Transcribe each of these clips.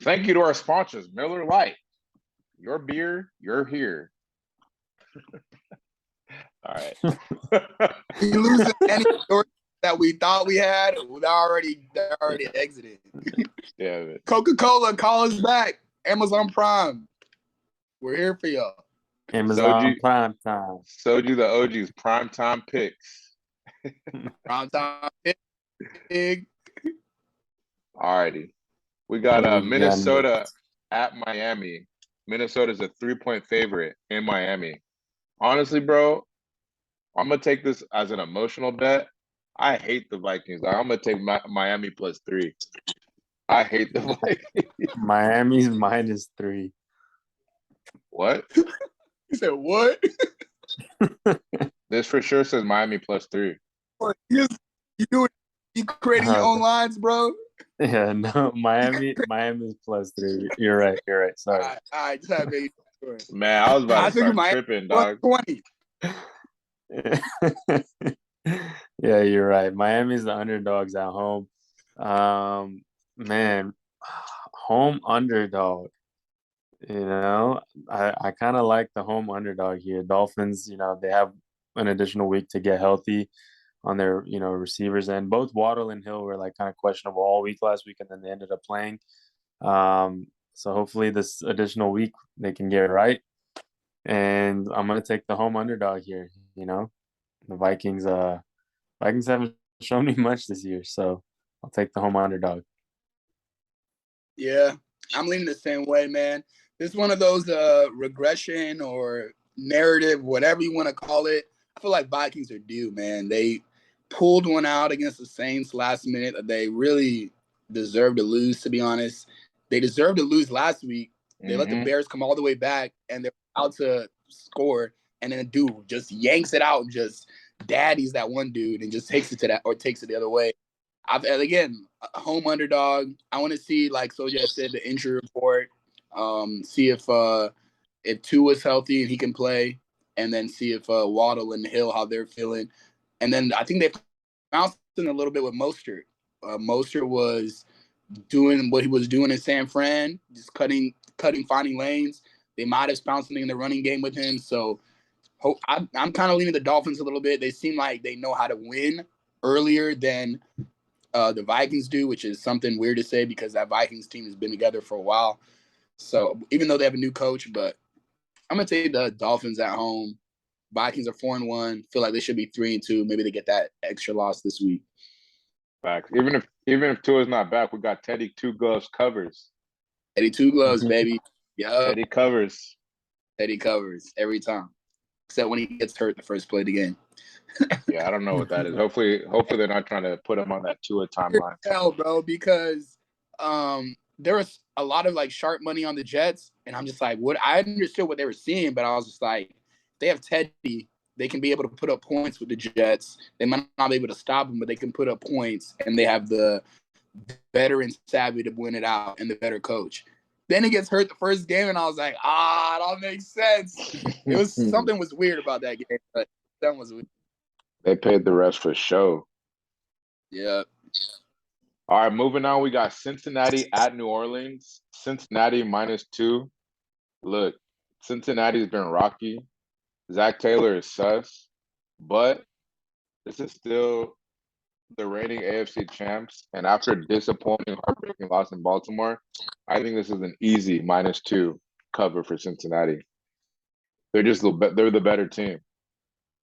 Thank you to our sponsors, Miller Lite. Your beer, you're here. All right. We losing any story that we thought we had. They're already exited. Yeah. Man. Coca-Cola, call us back. Amazon Prime. We're here for y'all. Amazon Prime Time. Soju the OG's prime time picks. Prime time big. Alrighty. We got Minnesota at Miami. Minnesota's a 3-point favorite in Miami. Honestly, bro, I'm going to take this as an emotional bet. I hate the Vikings. I'm going to take Miami +3. I hate the Vikings. Miami's -3. What? You said what? This for sure says Miami +3. You creating your own lines, bro? Yeah, no, Miami's +3. You're right. Sorry. All right, just have a sure. Man, I was about to start tripping, dog. 20. Yeah, you're right. Miami's the underdogs at home. Man, home underdog. I kind of like the home underdog here. Dolphins, they have an additional week to get healthy on their, receivers. And both Waddle and Hill were like kind of questionable all week last week, and then they ended up playing. So hopefully this additional week they can get it right. And I'm going to take the home underdog here. The Vikings haven't shown me much this year, so I'll take the home underdog. Yeah, I'm leaning the same way, man. This is one of those regression or narrative, whatever you want to call it. I feel like Vikings are due, man. They pulled one out against the Saints last minute. They really deserve to lose, to be honest. They deserved to lose last week. They let the Bears come all the way back, and they're out to score. And then a dude just yanks it out and just daddies that one dude and just takes it to that or takes it the other way. Again, a home underdog. I want to see, like SOJAD said, the injury report. See if Tua's healthy and he can play, and then see if Waddle and Hill how they're feeling. And then I think they bounced in a little bit with Mostert. Mostert was doing what he was doing in San Fran, just cutting, finding lanes. They might have found something in the running game with him. So I'm kind of leaning the Dolphins a little bit. They seem like they know how to win earlier than the Vikings do, which is something weird to say because that Vikings team has been together for a while. So even though they have a new coach, but I'm going to take the Dolphins at home. Vikings are 4-1. Feel like they should be 3-2. Maybe they get that extra loss this week. Facts. Even if Tua's not back, we got Teddy Two Gloves covers. Teddy Two Gloves, baby. Yeah. Teddy covers. Teddy covers every time, except when he gets hurt the first play of the game. Yeah, I don't know what that is. Hopefully they're not trying to put him on that Tua timeline. Hell, bro, because there was a lot of like sharp money on the Jets, and I'm just like, what? I understood what they were seeing, but I was just like, they have Teddy. They can be able to put up points with the Jets. They might not be able to stop them, but they can put up points, and they have the veteran savvy to win it out and the better coach. Then he gets hurt the first game, and I was like, that makes sense. It was something was weird about that game, but that was weird. They paid the rest for show. Yeah. All right, moving on. We got Cincinnati at New Orleans. Cincinnati -2. Look, Cincinnati's been rocky. Zach Taylor is sus, but this is still the reigning AFC champs. And after a disappointing, heartbreaking loss in Baltimore, I think this is an easy -2 cover for Cincinnati. They're the better team.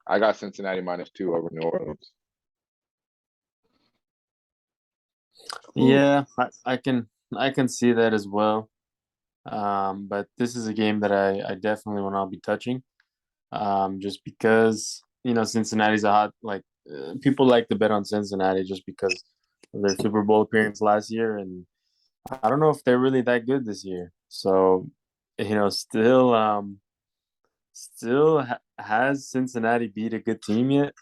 I got Cincinnati -2 over New Orleans. Yeah, I can see that as well. But this is a game that I definitely will not be touching. Just because Cincinnati's a hot people like to bet on Cincinnati just because of their Super Bowl appearance last year, and I don't know if they're really that good this year. So still has Cincinnati beat a good team yet?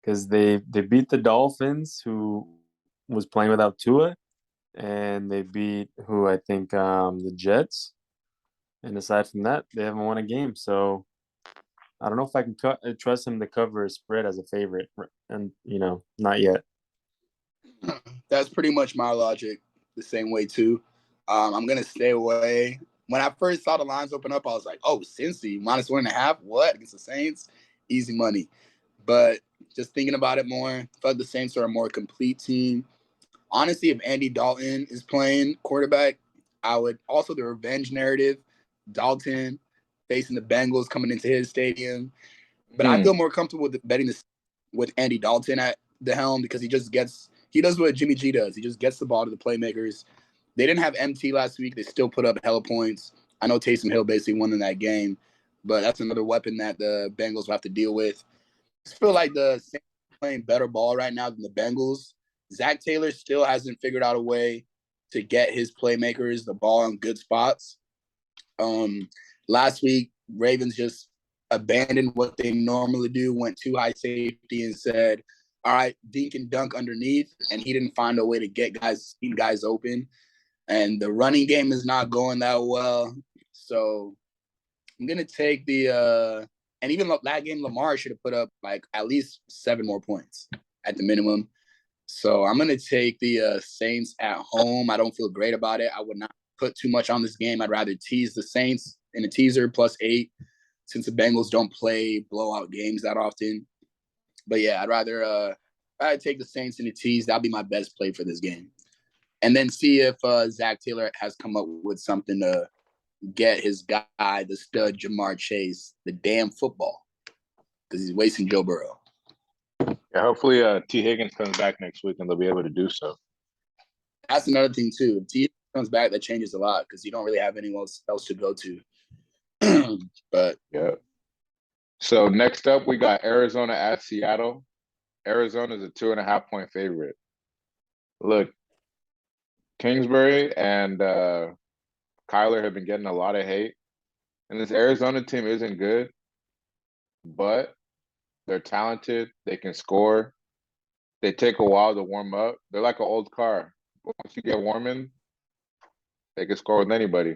Because they beat the Dolphins, who was playing without Tua, and they beat I think the Jets. And aside from that, they haven't won a game. So I don't know if I can trust him to cover a spread as a favorite, and not yet. That's pretty much my logic. The same way too. I'm gonna stay away. When I first saw the lines open up, I was like, "Oh, Cincy -1.5, what against the Saints? Easy money." But just thinking about it more, I feel like the Saints are a more complete team. Honestly, if Andy Dalton is playing quarterback, I would also the revenge narrative. Dalton facing the Bengals coming into his stadium, but I feel more comfortable with betting this with Andy Dalton at the helm because he does what Jimmy G does. He just gets the ball to the playmakers. They didn't have MT last week. They still put up hella points. I know Taysom Hill basically won in that game, but that's another weapon that the Bengals will have to deal with. I just feel like the Saints are playing better ball right now than the Bengals. Zach Taylor still hasn't figured out a way to get his playmakers the ball in good spots. Last week, Ravens just abandoned what they normally do, went too high safety and said, all right, Dean can dunk underneath, and he didn't find a way to get guys open. And the running game is not going that well. So I'm going to take and even that game, Lamar should have put up like at least 7 more points at the minimum. So I'm going to take the Saints at home. I don't feel great about it. I would not put too much on this game. I'd rather tease the Saints in a teaser +8 since the Bengals don't play blowout games that often. But yeah, I'd rather take the Saints in a tease. That'll be my best play for this game. And then see if Zach Taylor has come up with something to get his guy, the stud Jamar Chase, the damn football, because he's wasting Joe Burrow. Yeah, hopefully T. Higgins comes back next week and they'll be able to do so. That's another thing too. If T. Higgins comes back, that changes a lot because you don't really have anyone else to go to. But yeah. So next up, we got Arizona at Seattle. Arizona is a 2.5-point favorite. Look, Kingsbury and Kyler have been getting a lot of hate, and this Arizona team isn't good, but they're talented. They can score. They take a while to warm up. They're like an old car. Once you get warming, they can score with anybody.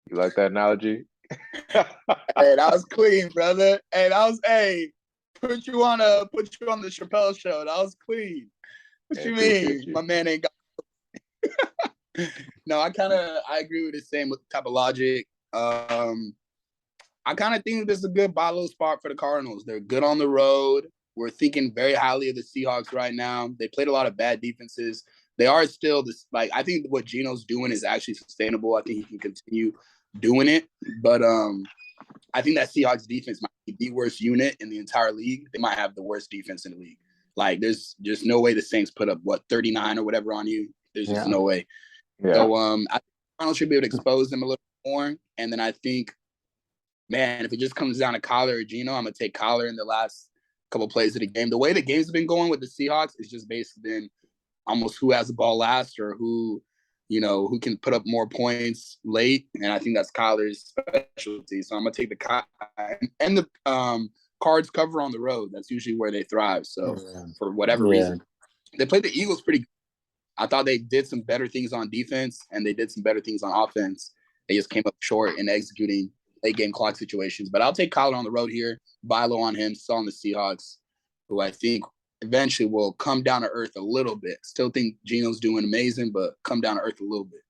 You like that analogy? Hey, that was clean, brother. Hey, put you on the Chappelle show. That was clean. What you mean? My man ain't got. No, I agree with the same type of logic. I kind of think this is a good buy low spot for the Cardinals. They're good on the road. We're thinking very highly of the Seahawks right now. They played a lot of bad defenses. They are still this, like, I think what Geno's doing is actually sustainable. I think he can continue doing it. But I think that Seahawks defense might be the worst unit in the entire league. They might have the worst defense in the league. Like, there's just no way the Saints put up, 39 or whatever on you. There's just no way. Yeah. So I think Cardinals should be able to expose them a little more. And then I think, man, if it just comes down to Kyler or Geno, I'm going to take Kyler in the last couple of plays of the game. The way the game's been going with the Seahawks is just basically been almost who has the ball last or who can put up more points late. And I think that's Kyler's specialty. So I'm going to take the Cards cover on the road. That's usually where they thrive. So for whatever reason, they played the Eagles pretty good. I thought they did some better things on defense and they did some better things on offense. They just came up short in executing late game clock situations. But I'll take Kyler on the road here, buy low on him, sell on the Seahawks, who I think eventually will come down to earth a little bit. Still think Geno's doing amazing, but come down to earth a little bit.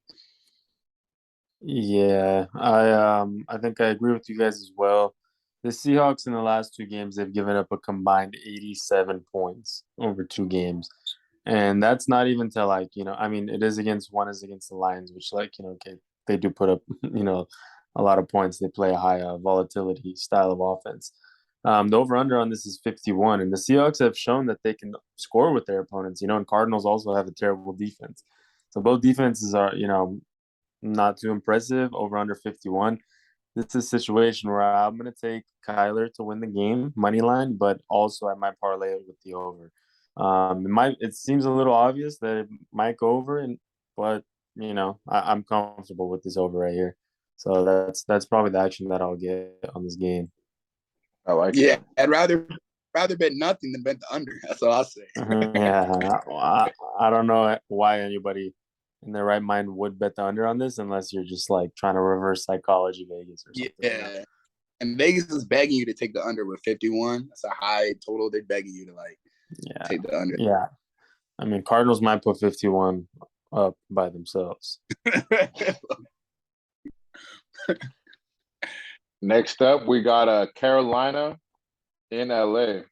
Yeah, I think I agree with you guys as well. The Seahawks in the last 2 games, they've given up a combined 87 points over 2 games. And that's not even to it is against the Lions, which okay, they do put up, a lot of points. They play a high volatility style of offense. The over-under on this is 51, and the Seahawks have shown that they can score with their opponents, and Cardinals also have a terrible defense. So both defenses are, not too impressive. Over-under 51. This is a situation where I'm going to take Kyler to win the game, money line, but also I might parlay it with the over. It seems a little obvious that it might go over, but I'm comfortable with this over right here. So that's probably the action that I'll get on this game. I like it. Yeah, I'd rather bet nothing than bet the under. That's all I'll say. I don't know why anybody in their right mind would bet the under on this unless you're just like trying to reverse psychology Vegas or something. Yeah. And Vegas is begging you to take the under with 51. That's a high total. They're begging you to take the under. Yeah. I mean, Cardinals might put 51 up by themselves. Next up, we got Carolina in LA.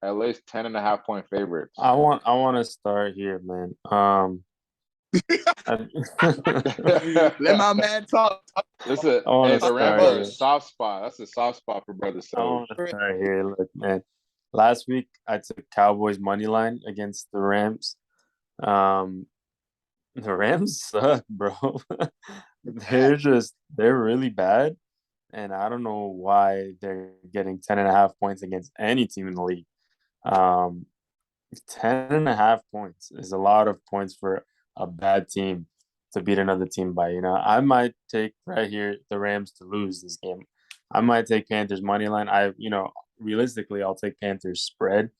LA's 10.5-point favorites. I want to start here, man. Let my man talk. The Rams are a soft spot. That's a soft spot for Brother Soj. I want to start here. Look, man. Last week I took Cowboys money line against the Rams. The Rams suck, bro. They're really bad. And I don't know why they're getting 10.5 points against any team in the league. 10.5 points is a lot of points for a bad team to beat another team by. I might take right here the Rams to lose this game. I might take Panthers money line. Realistically, I'll take Panthers spread,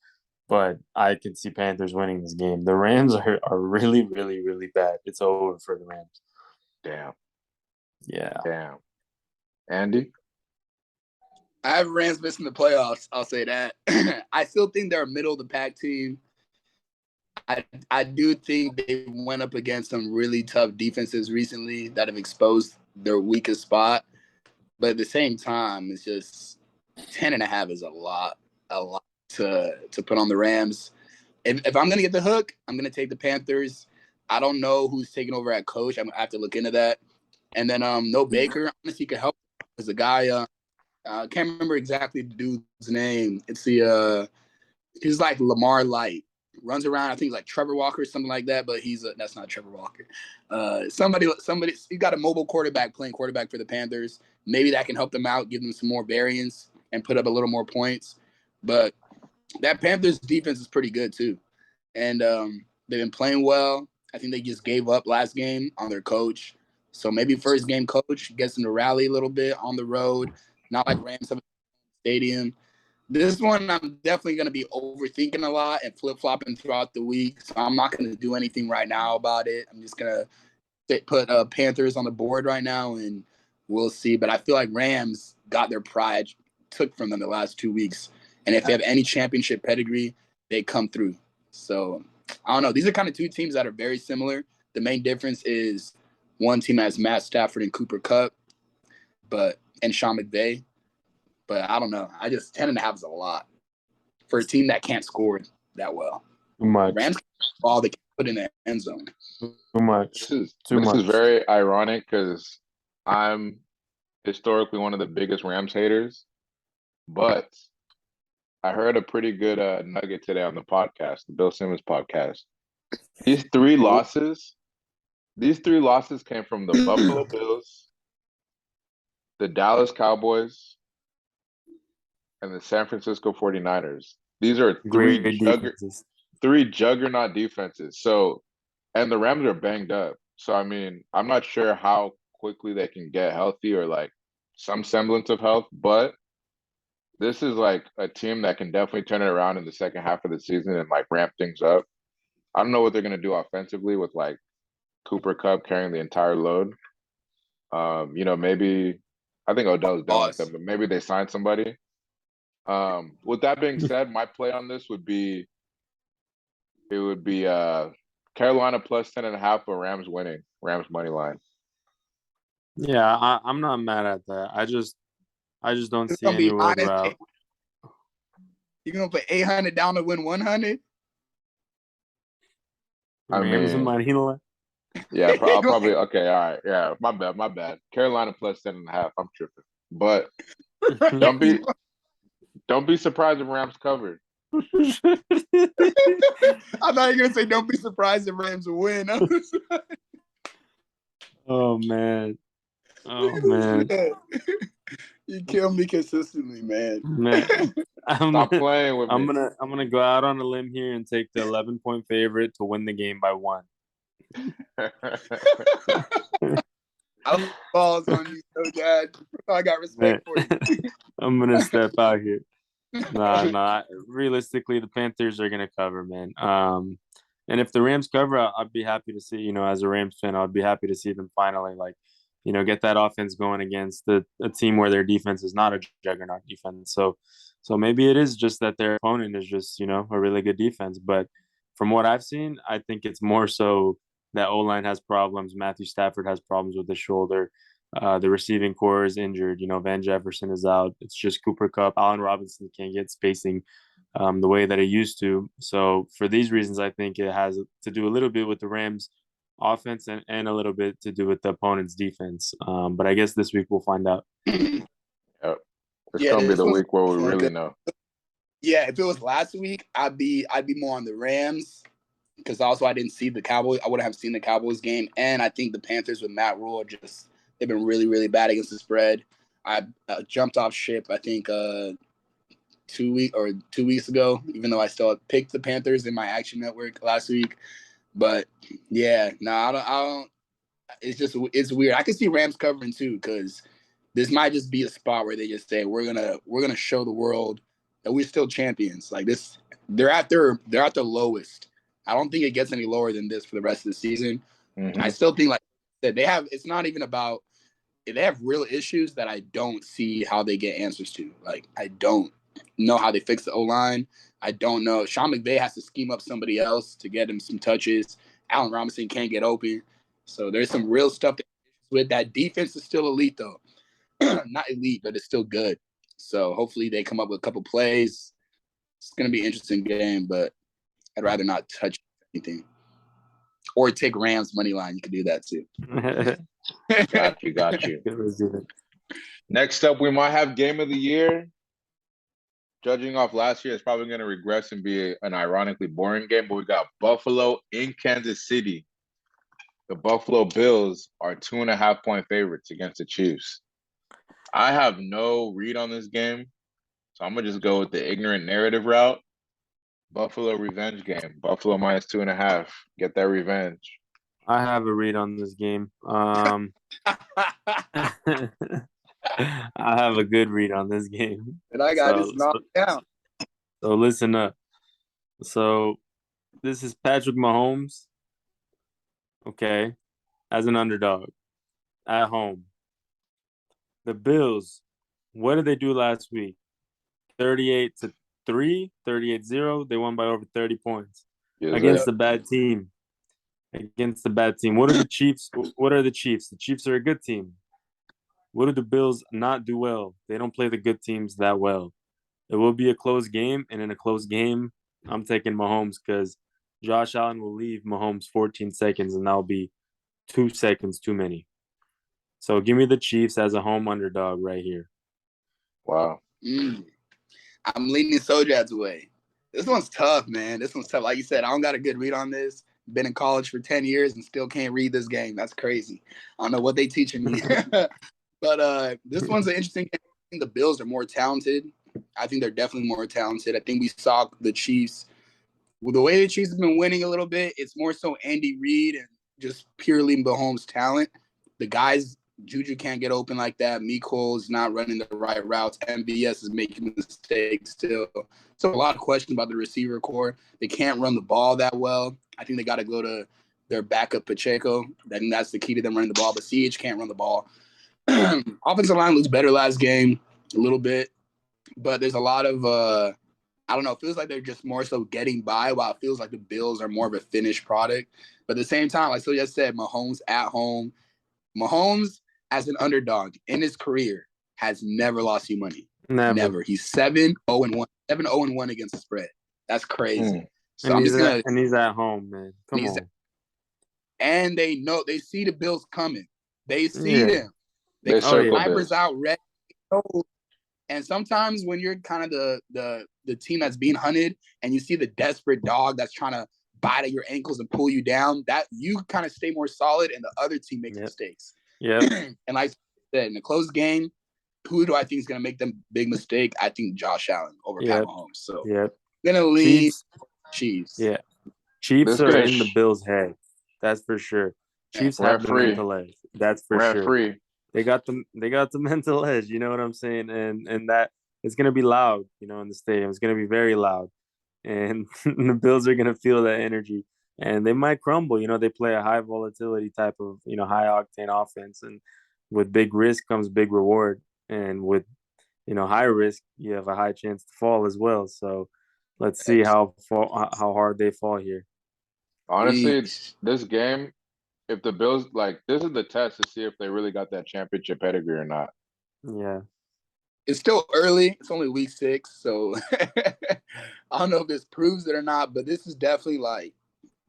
but I could see Panthers winning this game. The Rams are really, really, really bad. It's over for the Rams. Damn. Yeah. Damn. Andy? I have Rams missing the playoffs. I'll say that. I still think they're a middle of the pack team. I do think they went up against some really tough defenses recently that have exposed their weakest spot. But at the same time, it's just 10.5 is a lot to put on the Rams. If I'm gonna get the hook, I'm gonna take the Panthers. I don't know who's taking over at coach. I'm gonna have to look into that. And then no Baker. Honestly, could help because the guy I can't remember exactly the dude's name. It's he's like Lamar Light. Runs around, I think like Trevor Walker or something like that, but that's not Trevor Walker. Somebody, he got a mobile quarterback playing quarterback for the Panthers. Maybe that can help them out, give them some more variance and put up a little more points. But that Panthers defense is pretty good too. And they've been playing well. I think they just gave up last game on their coach. So maybe first game coach gets them to rally a little bit on the road. Not like Rams have a stadium. This one, I'm definitely going to be overthinking a lot and flip-flopping throughout the week. So I'm not going to do anything right now about it. I'm just going to put Panthers on the board right now, and we'll see. But I feel like Rams got their pride, took from them the last 2 weeks. And if they have any championship pedigree, they come through. So I don't know. These are kind of two teams that are very similar. The main difference is one team has Matt Stafford and Cooper Kupp, and Sean McVay. But I don't know. 10.5 is a lot for a team that can't score that well. Too much. Rams all they can put in the end zone. Too much. This is very ironic because I'm historically one of the biggest Rams haters, but I heard a pretty good nugget today on the podcast, the Bill Simmons podcast. These three losses came from the Buffalo Bills, the Dallas Cowboys, and the San Francisco 49ers. These are three juggernaut defenses. So, and the Rams are banged up. So, I mean, I'm not sure how quickly they can get healthy or like some semblance of health, but this is like a team that can definitely turn it around in the second half of the season and like ramp things up. I don't know what they're going to do offensively with like Cooper Kupp carrying the entire load. Maybe I think Odell's done with them, but maybe they sign somebody. With that being said, my play on this would be Carolina plus 10.5 for Rams winning. Rams money line. Yeah, I'm not mad at that. I just don't see any road route. You're gonna put 800 down to win 100? Rams money line. Yeah, I'll probably okay. All right, yeah, my bad. Carolina plus 10.5. I'm tripping, but don't be surprised if Rams covered. I thought you were gonna say don't be surprised if Rams win. Oh man. You kill me consistently, man. Stop playing with me. I'm gonna go out on a limb here and take the 11-point favorite to win the game by 1. Balls on you, SOJAD. I got respect for you. I'm gonna step out here. Nah. Realistically, the Panthers are gonna cover, man. And if the Rams cover, I'd be happy to see. As a Rams fan, I'd be happy to see them finally, get that offense going against a team where their defense is not a juggernaut defense. So maybe it is just that their opponent is just a really good defense. But from what I've seen, I think it's more so That O-line has problems. Matthew Stafford has problems with his shoulder. The receiving core is injured. Van Jefferson is out. It's just Cooper Kupp. Allen Robinson can't get spacing the way that he used to. So for these reasons, I think it has to do a little bit with the Rams offense and a little bit to do with the opponent's defense. But I guess this week we'll find out. Yep. It's gonna be the week where we really know. Yeah, if it was last week, I'd be more on the Rams because also I didn't see the Cowboys. I wouldn't have seen the Cowboys game, and I think the Panthers with Matt Rule they've been really, really bad against the spread. I jumped off ship, I think 2 weeks ago, even though I still picked the Panthers in my Action Network last week. But yeah, no, I don't. It's weird. I can see Rams covering too because this might just be a spot where they just say we're gonna show the world that we're still champions. Like this, they're at their lowest. I don't think it gets any lower than this for the rest of the season. Mm-hmm. I still think like that they have. It's not even about. They have real issues that I don't see how they get answers to. Like I don't know how they fix the O-line. I don't know. Sean McVay has to scheme up somebody else to get him some touches. Allen Robinson can't get open. So there's some real stuff with that defense is still elite though. Not elite, but it's still good. So hopefully they come up with a couple plays. It's going to be an interesting game, but I'd rather not touch anything. Or take Rams money line. You could do that too. Got you. Next up, we might have game of the year. Judging off last year, it's probably going to regress and be an ironically boring game, but we got Buffalo in Kansas City. The Buffalo Bills are 2.5-point favorites against the Chiefs. I have no read on this game, so I'm going to just go with the ignorant narrative route. Buffalo revenge game. Buffalo minus 2.5. Get that revenge. I have a read on this game. I have a good read on this game. And I got this knocked down. So listen up. So this is Patrick Mahomes. Okay. As an underdog. At home. The Bills, what did they do last week? 38-3, 38-0. They won by over 30 points against a bad team. What are the Chiefs? The Chiefs are a good team. What do the Bills not do well? They don't play the good teams that well. It will be a close game, and in a close game, I'm taking Mahomes because Josh Allen will leave Mahomes 14 seconds, and that'll be 2 seconds too many. So give me the Chiefs as a home underdog right here. Wow. I'm leaning SOJAD's way. This one's tough, man. This one's tough. Like you said, I don't got a good read on this. Been in college for 10 years and still can't read this game. That's crazy. I don't know what they teaching me. But this one's an interesting game. I think the Bills are more talented. I think they're definitely more talented. I think we saw the Chiefs. With the way the Chiefs have been winning a little bit, it's more so Andy Reid and just purely Mahomes' talent. The guys, Juju can't get open like that. Mecole's not running the right routes. MVS is making mistakes still. So a lot of questions about the receiver core. They can't run the ball that well. I think they got to go to their backup Pacheco. I think that's the key to them running the ball. But CH can't run the ball. Offensive line looks better last game a little bit. But there's a lot of, I don't know, it feels like they're just more so getting by while it feels like the Bills are more of a finished product. But at the same time, like SOJAD said, Mahomes at home. Mahomes, as an underdog in his career, has never lost you money. Never. He's 7-0-1. 7-0-1 against the spread. That's crazy. So and he's at home, man. Come on. And they see the Bills coming. They see them. They circle snipers out ready. And sometimes when you're kind of the team that's being hunted and you see the desperate dog that's trying to bite at your ankles and pull you down, that you kind of stay more solid and the other team makes mistakes. Yeah. And like I said, in a close game, who do I think is going to make them big mistake? I think Josh Allen over Pat Mahomes. So I'm going to lead Chiefs. Yeah. Chiefs are in the Bills' head. That's for sure. Chiefs have the mental edge. That's for sure. They got the mental edge, you know what I'm saying? And that it's gonna be loud, in the stadium. It's gonna be very loud. And the Bills are gonna feel that energy. And they might crumble. They play a high volatility type of, high octane offense. And with big risk comes big reward. And with, high risk, you have a high chance to fall as well. So let's see how hard they fall here. Honestly, this game, if the Bills like this is the test to see if they really got that championship pedigree or not. Yeah. It's still early. It's only week 6, so I don't know if this proves it or not. But this is definitely like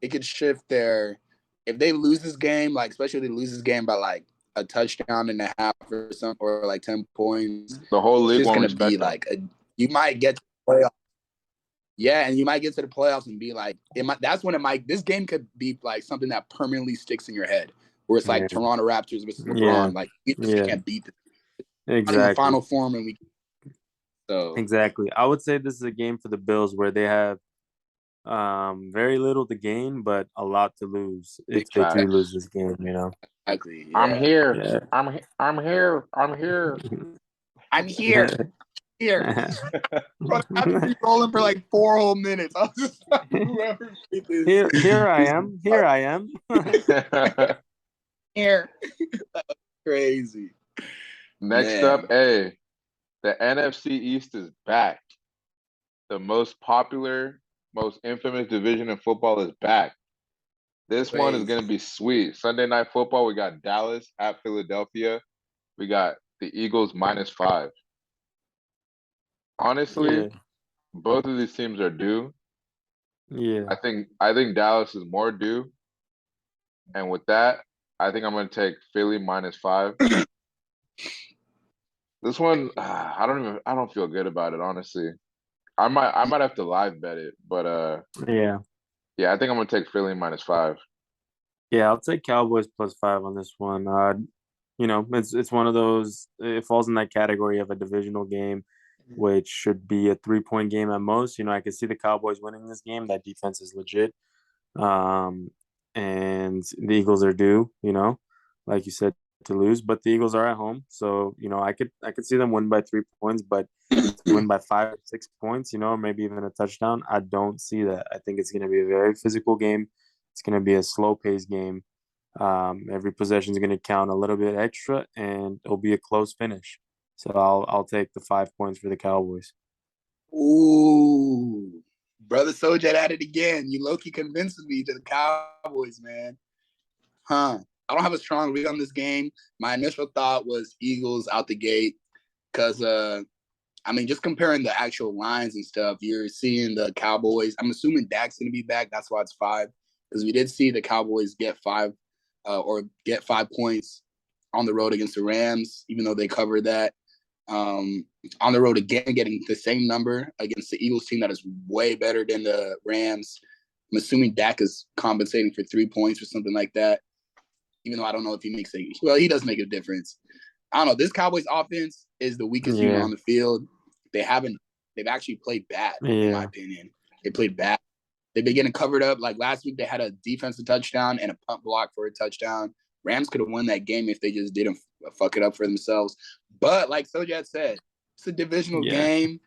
it could shift their. If they lose this game, like especially if they lose this game by like a touchdown and a half or something, or like 10 points, The whole it's league just won't gonna be respect them. like you might get to the playoffs. Yeah, and you might get to the playoffs and be like, that's when it might. This game could be like something that permanently sticks in your head, where it's like Yeah. Toronto Raptors versus Yeah. LeBron. Like we just Yeah. can't beat them in the Exactly. final form, and we. So Exactly. I would say this is a game for the Bills where they have very little to gain, but a lot to lose if they do Facts. lose this game, exactly, I'm yeah. here. Yeah. I'm here. I'm here. I'm here. Bro, I've been rolling for like 4 whole minutes. I was just like, whoever made this. Here I am. Here I am. Here. That's crazy. Next Man. up, the NFC East is back. The most popular, most infamous division in football is back. This one is going to be sweet. Sunday Night Football, we got Dallas at Philadelphia. We got the Eagles -5. Honestly, Yeah. both of these teams are due. Yeah. I think Dallas is more due. And with that, I think I'm going to take Philly -5. This one, I don't feel good about it, honestly. I might have to live bet it, but Yeah. yeah, I think I'm gonna take Philly -5. Yeah, I'll take Cowboys +5 on this one. It's one of those. It falls in that category of a divisional game, which should be a 3-point game at most. I could see the Cowboys winning this game. That defense is legit, and the Eagles are due. Like you said, to lose, but the Eagles are at home, so I could see them win by 3 points, but to win by 5 or 6 points, maybe even a touchdown. I don't see that. I think it's going to be a very physical game. It's going to be a slow-paced game. Every possession is going to count a little bit extra, and it'll be a close finish. So I'll take the 5 points for the Cowboys. Ooh, brother SOJAD at it again. You low-key convinced me to the Cowboys, man. I don't have a strong read on this game. My initial thought was Eagles out the gate because, just comparing the actual lines and stuff, you're seeing the Cowboys. I'm assuming Dak's going to be back. That's why it's 5, because we did see the Cowboys get 5 points on the road against the Rams, even though they covered that. On the road again, getting the same number against the Eagles team that is way better than the Rams. I'm assuming Dak is compensating for 3 points or something like that, even though I don't know if he he does make a difference. I don't know. This Cowboys offense is the weakest unit on the field. They've actually played bad, in my opinion. They played bad. They've been getting covered up. Like last week, they had a defensive touchdown and a punt block for a touchdown. Rams could have won that game if they just didn't fuck it up for themselves. But like SOJAD said, it's a divisional game.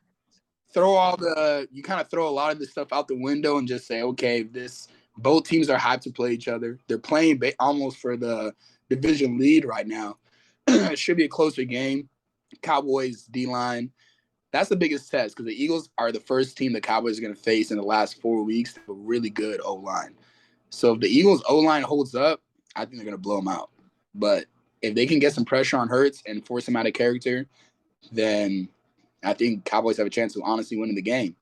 You kind of throw a lot of this stuff out the window and just say, okay, both teams are hyped to play each other. They're playing almost for the division lead right now. It should be a closer game. Cowboys D-line. That's the biggest test because the Eagles are the first team the Cowboys are going to face in the last 4 weeks. They have a really good O-line. So if the Eagles O-line holds up, I think they're going to blow them out. But if they can get some pressure on Hurts and force him out of character, then I think Cowboys have a chance of honestly winning the game.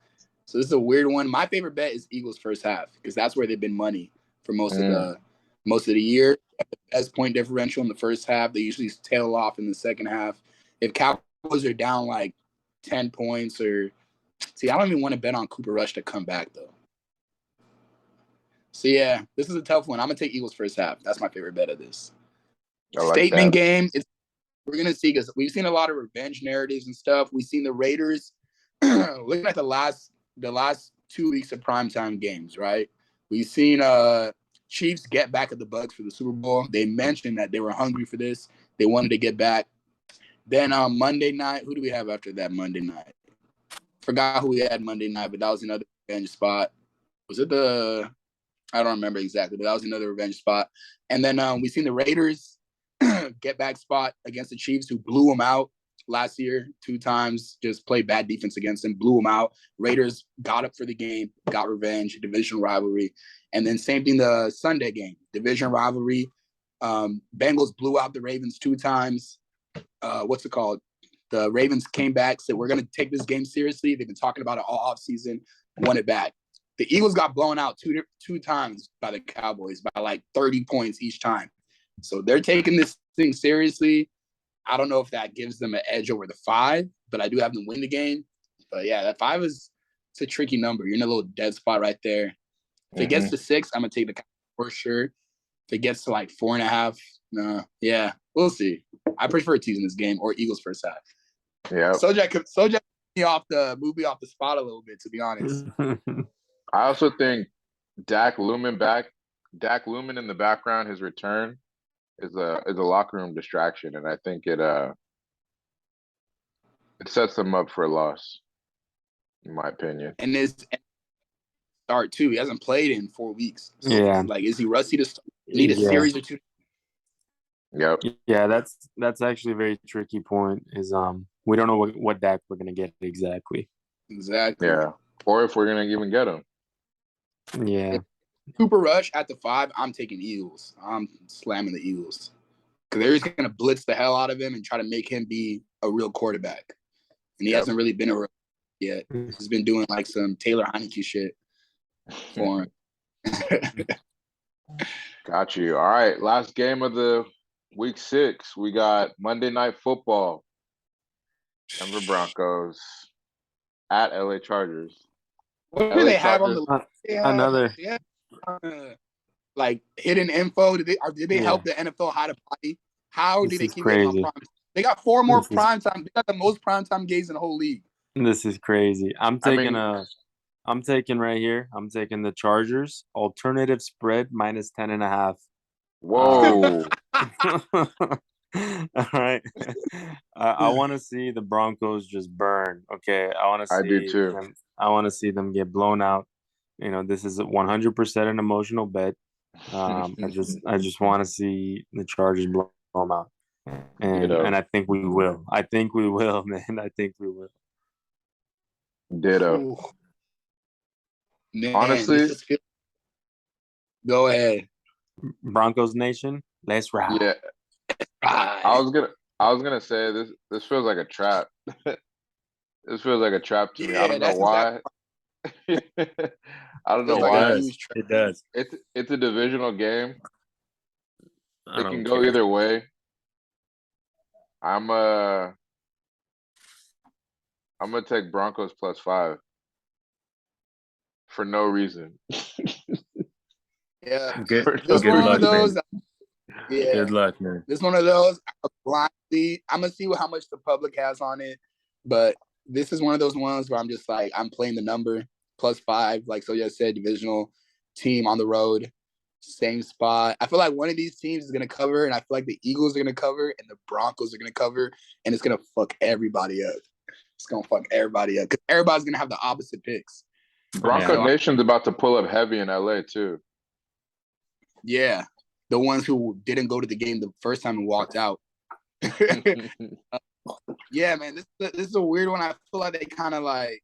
So this is a weird one. My favorite bet is Eagles first half because that's where they've been money for most of the year. The best point differential in the first half. They usually tail off in the second half. If Cowboys are down like 10 points I don't even want to bet on Cooper Rush to come back though. So yeah, this is a tough one. I'm gonna take Eagles first half. That's my favorite bet of this. Statement game. We're gonna see because we've seen a lot of revenge narratives and stuff. We've seen the Raiders looking at the last 2 weeks of primetime games, right? We've seen Chiefs get back at the Bucs for the Super Bowl. They mentioned that they were hungry for this. They wanted to get back. Then on Monday night, who do we have after that Monday night? Forgot who we had Monday night, but that was another revenge spot. Was it I don't remember exactly, but that was another revenge spot. And then we've seen the Raiders get back spot against the Chiefs, who blew them out last year 2 times, just played bad defense against them, blew them out. Raiders got up for the game, got revenge, division rivalry. And then same thing the Sunday game, division rivalry. Bengals blew out the Ravens 2 times. What's it called? The Ravens came back, said, we're going to take this game seriously. They've been talking about it all offseason, won it back. The Eagles got blown out two times by the Cowboys by like 30 points each time. So they're taking this thing seriously. I don't know if that gives them an edge over the 5, but I do have them win the game. But yeah, that 5 it's a tricky number. You're in a little dead spot right there. If it gets to 6, I'm going to take the Cowboys for sure. If it gets to like 4.5, no, yeah, we'll see. I prefer teasing this game or Eagles first half. Yeah. SOJAD moved me off the spot a little bit, to be honest. I also think Dak Lumen in the background, his return is a locker room distraction, and I think it sets them up for a loss, in my opinion. And this start too. He hasn't played in 4 weeks. So Yeah. like, is he rusty to start? Need a series or 2? Yep. Yeah, that's actually a very tricky point. Is we don't know what Dak we're gonna get exactly. Exactly. Yeah. Or if we're gonna even get him. Yeah. Cooper Rush at the 5, I'm taking Eagles. I'm slamming the Eagles. Because they're just gonna blitz the hell out of him and try to make him be a real quarterback. And he hasn't really been a real yet. He's been doing like some Taylor Heineke shit for him. Got you. All right. Last game of the week 6. We got Monday Night Football. Denver Broncos at LA Chargers. What do they have on the another like hidden info? Did they help the NFL hide a body? How do they keep it on prime? They got 4 more prime time. They got the most prime time games in the whole league. This is crazy. I'm taking right here. I'm taking the Chargers alternative spread minus 10.5. Whoa. All right. I want to see the Broncos just burn. Okay. I do too. I want to see them get blown out. This is 100% an emotional bet. I just want to see the Chargers blow them out. And I think we will. I think we will, man. I think we will. Ditto. Man, honestly, go ahead. Broncos Nation, let's ride. Yeah. I was gonna say this feels like a trap. This feels like a trap to me. I don't know why. I don't know why. It does. It's a divisional game. It can go either way. I'm gonna take Broncos +5 for no reason. Yeah, good luck, man. Yeah, good luck, man. This one of those blindly. I'm gonna see how much the public has on it, but this is one of those ones where I'm just like, I'm playing the number +5. Like SOJAD said, divisional team on the road, same spot. I feel like one of these teams is gonna cover, and I feel like the Eagles are gonna cover, and the Broncos are gonna cover, and it's gonna fuck everybody up. It's gonna fuck everybody up because everybody's gonna have the opposite picks. Bronco Nation's about to pull up heavy in LA too. Yeah, the ones who didn't go to the game the first time and walked out. Yeah, man, this is a weird one. I feel like they kind of like,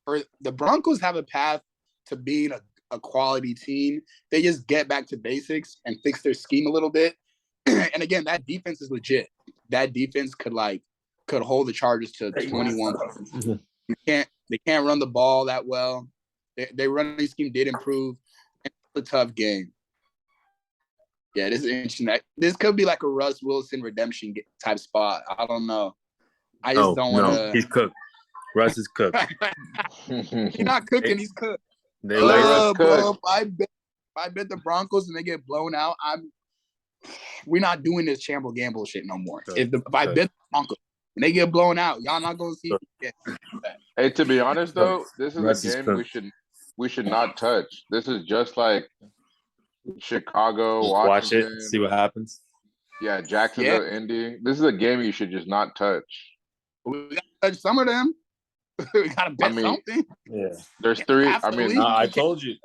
or the Broncos have a path to being a quality team. They just get back to basics and fix their scheme a little bit. And again, that defense is legit. That defense could hold the Chargers to 21. They can't run the ball that well. Their running scheme did improve. It's a tough game. Yeah, this is interesting. This could be like a Russ Wilson redemption type spot. I don't know. I just don't want to. He's cooked. Russ is cooked. He's not cooking. He's cooked. They let Russ cook. If I bet the Broncos and they get blown out, we're not doing this Shamble Gamble shit no more. If I bet the Broncos and they get blown out, y'all not gonna see it. Hey, to be honest though, this is a game we should not touch. This is just like Chicago, Washington. Watch it, see what happens. Yeah, Jacksonville, Indy. This is a game you should just not touch. We gotta touch some of them. We gotta bet something. Yeah, there's 3. I told you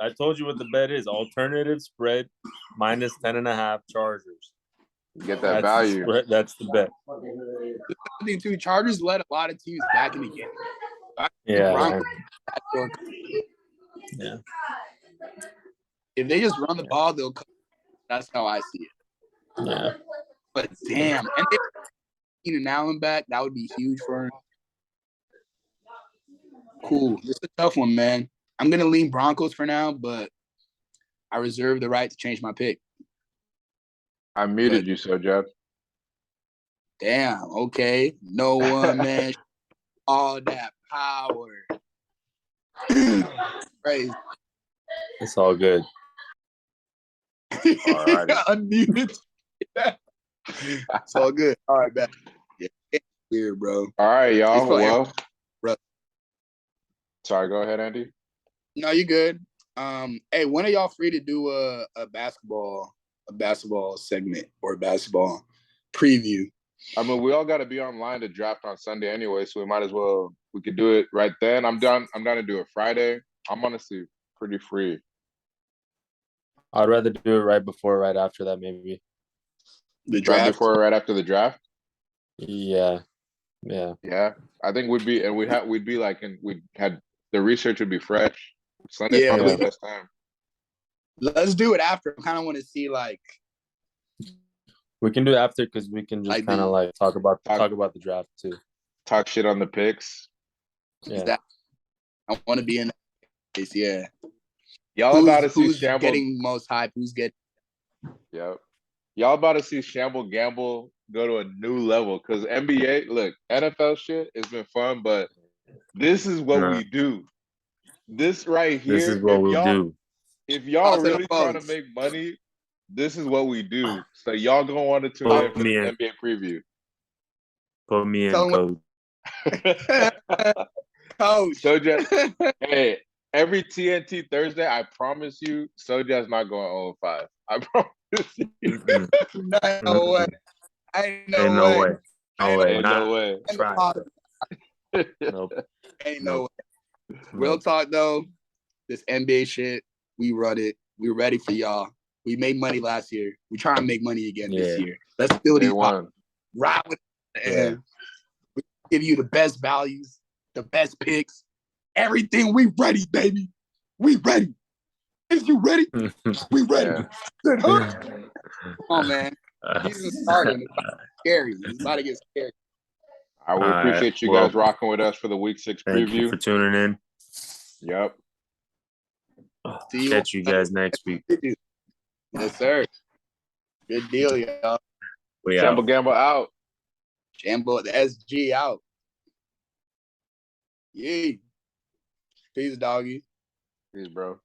what the bet is. Alternative spread minus 10.5 Chargers. Get that value. That's the bet. I think too. Chargers led a lot of teams back in the game. Yeah. If they just run the ball, they'll come. That's how I see it. Yeah. But damn, and if Keenan Allen back, that would be huge for him. Cool. This is a tough one, man. I'm gonna lean Broncos for now, but I reserve the right to change my pick. I muted you, SOJAD. Damn. Okay. No one, man. All that power. Crazy. It's all good. Alrighty. Unmuted. It's all good. All right, back. Yeah, it's weird, bro. All right, y'all. It's probably- Well, Bro. sorry. Go ahead, Andy. No, you good. Hey, when are y'all free to do a basketball segment or a basketball preview? I mean, we all got to be online to draft on Sunday anyway, so we might as well. We could do it right then. I'm down to do it Friday. I'm honestly pretty free. I'd rather do it right before, or right after that, maybe. The Right draft. before, or right after the draft. Yeah. Yeah, I think we'd be like, and we had the research would be fresh. Sunday's Yeah, probably we- the best time. Let's do it after. I kind of want to see like We can do it after because we can just Like kind of the- like talk about the draft too. Talk shit on the picks. Yeah. that. I want to be in that case. Yeah. Y'all about to see Who's Shamble. getting most hype? Who's getting? Yep. Y'all about to see Shamble Gamble go to a new level because NBA, look, NFL shit has been fun, but this is what we do. This right here. This is what we do. If y'all Toss it really up, trying to folks. make money, this is what we do. So y'all gonna want to tune in for the NBA preview. Put me in, Tell 'em coach. Coach. SOJAD, hey, every TNT Thursday, I promise you, SOJAD's not going 0-5. I promise you. No way. Ain't no Ain't way. no way. No way. Ain't no way. Try. Nope. Ain't no Nope. way. Real talk though, this NBA shit, we run it. We ready for y'all. We made money last year. We trying to make money again this year. Let's build Day these one. ride with it, and we give you the best values, the best picks, everything. We ready, baby. We ready. Is you ready? We ready. Yeah. Come on, man. Season's starting. It's about to get scary. It's about to get scary. All right, we appreciate you guys rocking with us for the Week 6 Thank you preview. for tuning in. Yep. Catch you guys next week. Yes, sir. Good deal, y'all. We Shamble out. Gamble out. Shamble, the SG out. Yee. Peace, doggy. Peace, bro.